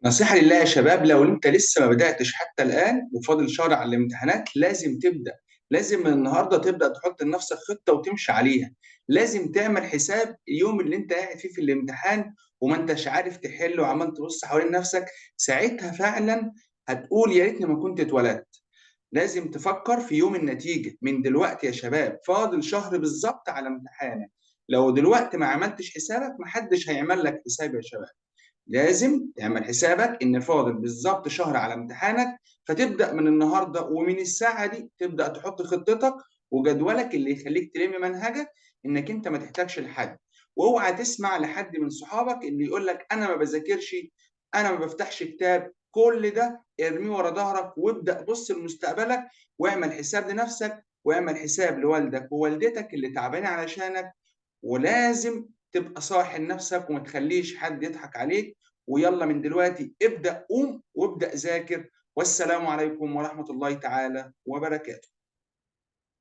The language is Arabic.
نصيحة لله يا شباب، لو انت لسه ما بدأتش حتى الآن وفاضل شهر على الامتحانات لازم تبدأ. لازم من النهاردة تبدأ تحط لنفسك خطة وتمشي عليها. لازم تعمل حساب اليوم اللي انت قاعد فيه في الامتحان وما انتش عارف تحل وعمال تبص حوالين نفسك. ساعتها فعلا هتقول يا ريتني ما كنت اتولدت. لازم تفكر في يوم النتيجة من دلوقتي يا شباب، فاضل شهر بالظبط على امتحانك. لو دلوقتي ما عملتش حسابك محدش هيعمل لك حساب يا شباب. لازم تعمل حسابك ان فاضل بالظبط شهر على امتحانك، فتبدا من النهارده ومن الساعه دي تبدا تحط خطتك وجدولك اللي يخليك تلم منهجك، انك انت ما تحتاجش لحد. واوعى تسمع لحد من صحابك اللي يقول لك انا ما بذاكرش، انا ما بفتحش كتاب. كل ده ارميه ورا ظهرك وابدا بص لمستقبلك، واعمل حساب لنفسك واعمل حساب لوالدك ووالدتك اللي تعبانين علشانك. ولازم تبقى صاحي لنفسك وما تخليش حد يضحك عليك. ويلا من دلوقتي ابدأ، قوم وابدأ ذاكر. والسلام عليكم ورحمة الله تعالى وبركاته.